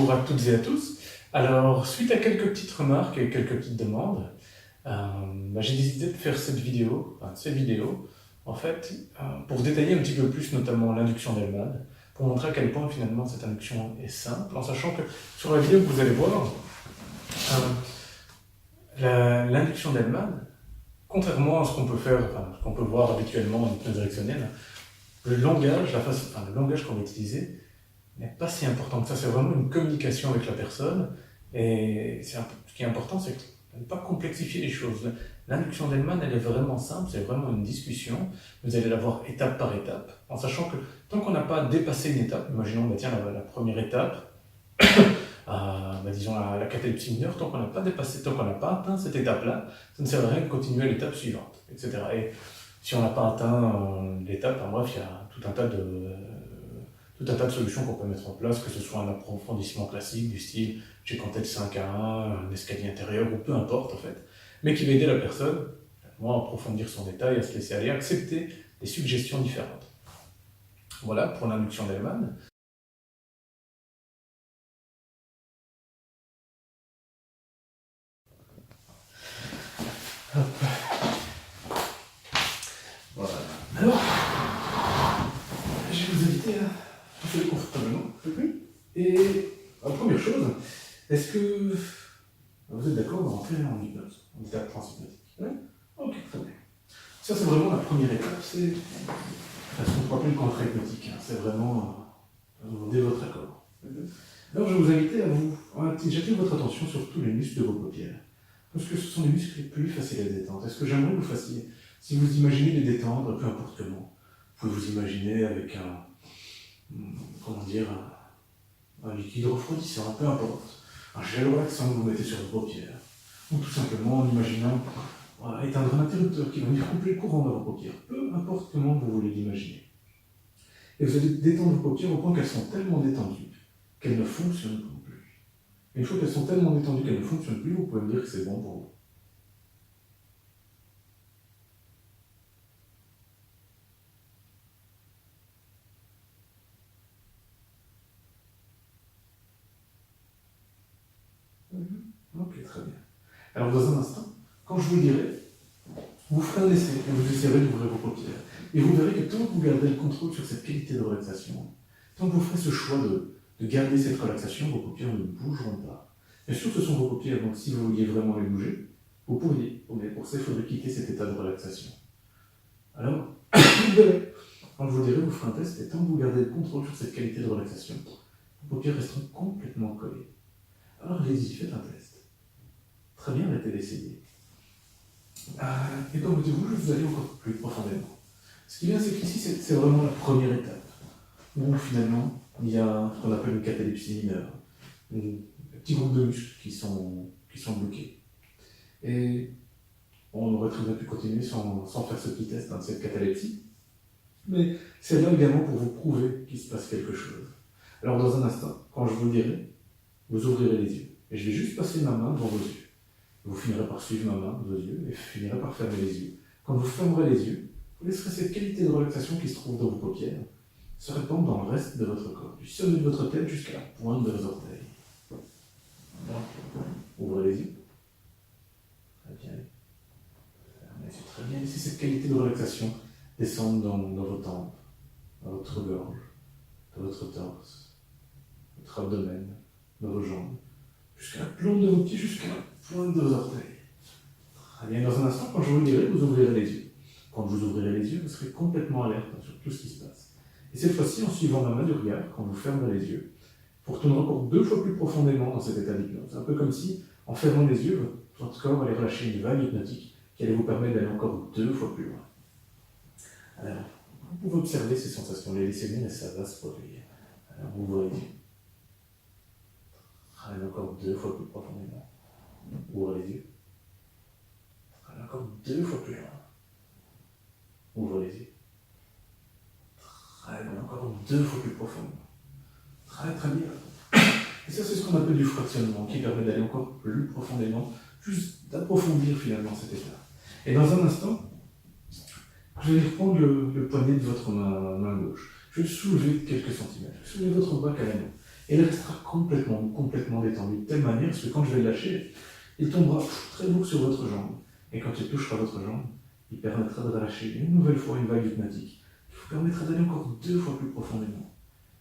Bonjour à toutes et à tous. Alors, suite à quelques petites remarques et quelques petites demandes, j'ai décidé de faire cette vidéo, en fait, pour détailler un petit peu plus notamment l'induction d'Hellman, pour montrer à quel point finalement cette induction est simple, en sachant que sur la vidéo que vous allez voir, l'induction d'Hellman, contrairement à ce qu'on peut faire, ce qu'on peut voir habituellement en hypnose directionnelle, le langage, le langage qu'on va utiliser n'est pas si important que ça. C'est vraiment une communication avec la personne. Et ce qui est important, c'est de ne pas complexifier les choses. L'induction d'Hellman, elle est vraiment simple, c'est vraiment une discussion. Vous allez la voir étape par étape, en sachant que tant qu'on n'a pas dépassé une étape, imaginons la première étape, disons la catalepsie mineure, tant qu'on n'a pas dépassé, tant qu'on n'a pas atteint cette étape-là, ça ne sert à rien de continuer à l'étape suivante, etc. Et si on n'a pas atteint l'étape, bref, il y a tout un tas de solutions qu'on peut mettre en place, que ce soit un approfondissement classique du style j'ai compté de 5 à 1, un escalier intérieur, ou peu importe en fait, mais qui va aider la personne à approfondir son détail, à se laisser aller, à accepter des suggestions différentes. Voilà pour l'induction d'Hellman. Voilà. Alors, je vais vous inviter à vous installer confortablement. Et la première chose, est-ce que vous êtes d'accord de rentrer en hypnose, en état transhypnotique? Oui. Ok, très bien. Ça, c'est vraiment la première étape, c'est ce qu'on appelle une contre-hypnotique. C'est vraiment demander votre accord. Alors, je vais vous inviter à j'attire votre attention sur tous les muscles de vos paupières. Parce que ce sont les muscles les plus faciles à détendre. Est-ce que j'aimerais que vous fassiez, si vous imaginez les détendre, peu importe comment, vous pouvez vous imaginer avec un liquide refroidissant, peu importe, un gel relaxant que vous mettez sur vos paupières, ou tout simplement en imaginant éteindre un interrupteur qui va venir couper le courant dans vos paupières, peu importe comment vous voulez l'imaginer. Et vous allez détendre vos paupières au point qu'elles sont tellement détendues qu'elles ne fonctionnent plus. Et une fois qu'elles sont tellement détendues qu'elles ne fonctionnent plus, vous pouvez me dire que c'est bon pour vous. Ok, très bien. Alors dans un instant, quand je vous dirai, vous ferez un essai et vous essaierez d'ouvrir vos paupières. Et vous verrez que tant que vous gardez le contrôle sur cette qualité de relaxation, tant que vous ferez ce choix de garder cette relaxation, vos paupières ne bougeront pas. Bien sûr, ce sont vos paupières, donc si vous vouliez vraiment les bouger, vous pourriez. Mais pour ça, il faudrait quitter cet état de relaxation. Alors, vous verrez. Quand je vous dirai, vous ferez un test, et tant que vous gardez le contrôle sur cette qualité de relaxation, vos paupières resteront complètement collées. Alors, allez-y, faites un test. Très bien, arrêtez d'essayer. Et comme vous allez encore plus profondément. Ce qui est bien, c'est qu'ici, c'est vraiment la première étape, où finalement, il y a ce qu'on appelle une catalepsie mineure, un petit groupe de muscles qui sont bloqués. Et on aurait très bien pu continuer sans faire ce petit test de cette catalepsie, mais c'est là également pour vous prouver qu'il se passe quelque chose. Alors dans un instant, quand je vous le dirai, vous ouvrirez les yeux, et je vais juste passer ma main devant vos yeux. Vous finirez par suivre ma main, vos yeux, et finirez par fermer les yeux. Quand vous fermerez les yeux, vous laisserez cette qualité de relaxation qui se trouve dans vos paupières se répandre dans le reste de votre corps, du sommet de votre tête jusqu'à la pointe de vos orteils. Ouvrez les yeux. Très bien. Fermez les yeux. Très bien. Laissez cette qualité de relaxation descendre dans vos tempes, dans votre gorge, dans votre torse, votre abdomen, dans vos jambes, jusqu'à la plante de vos pieds, jusqu'à la pointe de vos orteils. Très bien, dans un instant, quand je vous le dirai, vous ouvrirez les yeux. Quand vous ouvrirez les yeux, vous serez complètement alerte sur tout ce qui se passe. Et cette fois-ci, en suivant ma main du regard, quand vous fermerez les yeux, vous retournerez encore 2 fois plus profondément dans cet état d'hypnose. Un peu comme si, en fermant les yeux, votre corps allait relâcher une vague hypnotique qui allait vous permettre d'aller encore 2 fois plus loin. Alors, vous pouvez observer ces sensations, les laisser venir et ça va se produire. Alors, ouvrez les yeux. Allez encore 2 fois plus profondément. Ouvrez les yeux. Allez encore 2 fois plus loin. Ouvrez les yeux. Très bien, encore 2 fois plus profondément. Très très bien. Et ça, c'est ce qu'on appelle du fractionnement, qui permet d'aller encore plus profondément, juste d'approfondir finalement cet état. Et dans un instant, je vais reprendre le poignet de votre main gauche. Je vais le soulever de quelques centimètres. Je vais soulever votre bras câlinement. Et il restera complètement détendu, de telle manière que quand je vais le lâcher, il tombera très lourd sur votre jambe. Et quand il touchera votre jambe, il permettra de relâcher une nouvelle fois une vague hypnotique qui vous permettra d'aller encore 2 fois plus profondément.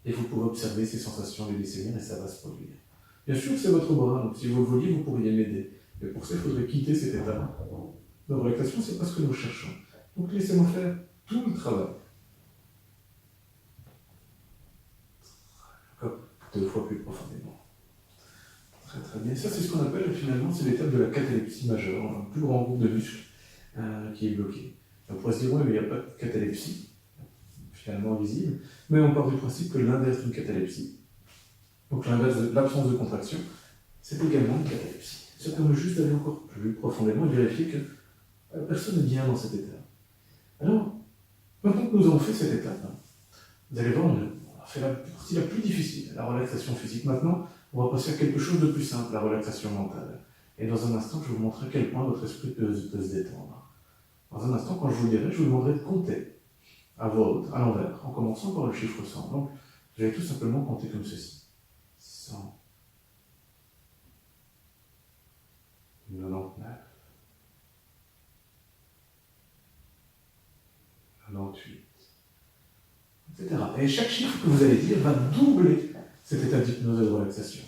Et vous pourrez observer ces sensations les laisser venir et ça va se produire. Bien sûr, c'est votre bras, donc si vous le vouliez, vous pourriez m'aider. Mais pour ça, il faudrait quitter cet état de relaxation, c'est pas ce que nous cherchons. Donc laissez-moi faire tout le travail. Encore 2 fois plus profondément. Très bien. Ça, c'est ce qu'on appelle finalement, c'est l'étape de la catalepsie majeure, un plus grand groupe de muscles qui est bloqué. On pourrait se dire, ouais, mais il n'y a pas de catalepsie, finalement visible, mais on part du principe que l'inverse d'une catalepsie, donc l'inverse de l'absence de contraction, c'est également une catalepsie. Ça permet juste d'aller encore plus profondément et vérifier que la personne est bien dans cet état. Alors, maintenant que nous avons fait cette étape, vous allez voir, on a fait la partie la plus difficile, la relaxation physique. Maintenant, on va passer à quelque chose de plus simple, la relaxation mentale. Et dans un instant, je vais vous montrer à quel point votre esprit peut se détendre. Dans un instant, quand je vous dirai, je vous demanderai de compter à voix haute, à l'envers, en commençant par le chiffre 100. Donc, vous allez tout simplement compter comme ceci. 100, 99, 98, etc. Et chaque chiffre que vous allez dire va doubler cet état d'hypnose et de relaxation.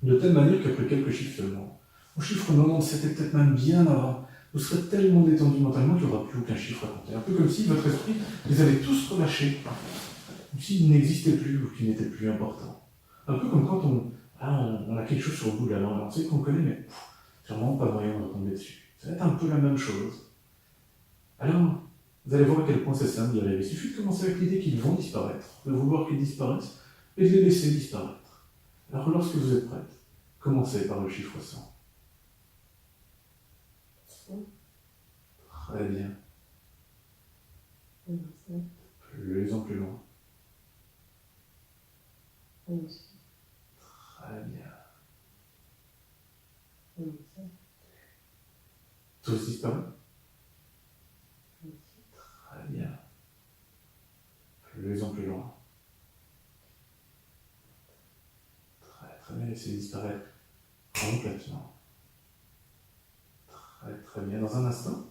De telle manière qu'après quelques chiffres seulement, au chiffre 97 et peut-être même bien avant, vous serez tellement détendu mentalement qu'il n'y aura plus aucun chiffre à compter. Un peu comme si votre esprit les avait tous relâchés, comme s'ils n'existaient plus ou qu'ils n'étaient plus importants. Un peu comme quand on a quelque chose sur le bout de la langue, on sait qu'on connaît, mais sûrement pas moyen de retomber dessus. Ça va être un peu la même chose. Alors, vous allez voir à quel point c'est simple d'y arriver. Il suffit de commencer avec l'idée qu'ils vont disparaître, de vouloir qu'ils disparaissent, et de les laisser disparaître. Alors, lorsque vous êtes prête, commencez par le chiffre 100. Très bien. Plus en plus loin. Très bien. Tous disparus? Très bien. Plus en plus loin. Très bien, laissez disparaître complètement. Très bien. Dans un instant,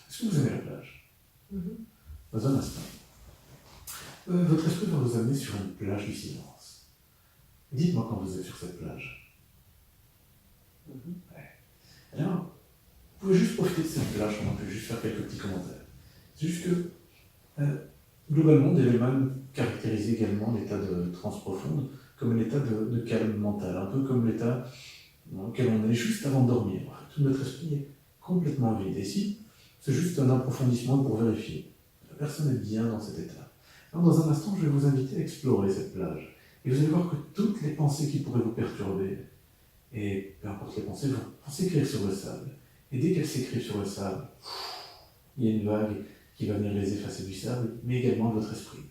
est-ce que vous aimez la plage? Dans un instant, votre esprit va vous amener sur une plage du silence. Dites-moi quand vous êtes sur cette plage. Ouais. Alors, vous pouvez juste profiter de cette plage, on peut juste faire quelques petits commentaires. C'est juste que, globalement, Develman caractérisait également l'état de transe profonde comme un état de calme mental, un peu comme l'état dans lequel on est juste avant de dormir. Tout notre esprit est complètement vide. Et ici, c'est juste un approfondissement pour vérifier. La personne est bien dans cet état. Alors, dans un instant, je vais vous inviter à explorer cette plage. Et vous allez voir que toutes les pensées qui pourraient vous perturber, et peu importe les pensées, vont s'écrire sur le sable. Et dès qu'elles s'écrivent sur le sable, il y a une vague qui va venir les effacer du sable, mais également de votre esprit.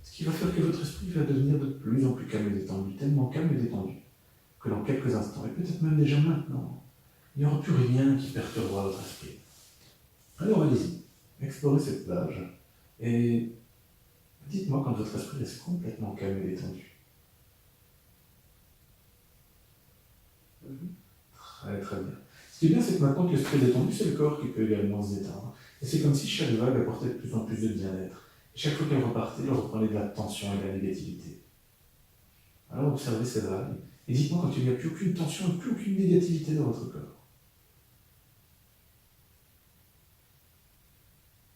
Ce qui va faire que votre esprit va devenir de plus en plus calme et détendu, tellement calme et détendu, que dans quelques instants, et peut-être même déjà maintenant, il n'y aura plus rien qui perturbera votre esprit. Alors allez-y, explorez cette plage, et dites-moi quand votre esprit reste complètement calme et détendu. Très bien. Ce qui est bien, c'est que maintenant que l'esprit est détendu, c'est le corps qui peut également se détendre. Et c'est comme si chaque vague apportait de plus en plus de bien-être. Et chaque fois qu'elle repartait, elle reprenait de la tension et de la négativité. Alors observez ces vagues, et dites-moi quand il n'y a plus aucune tension et plus aucune négativité dans votre corps.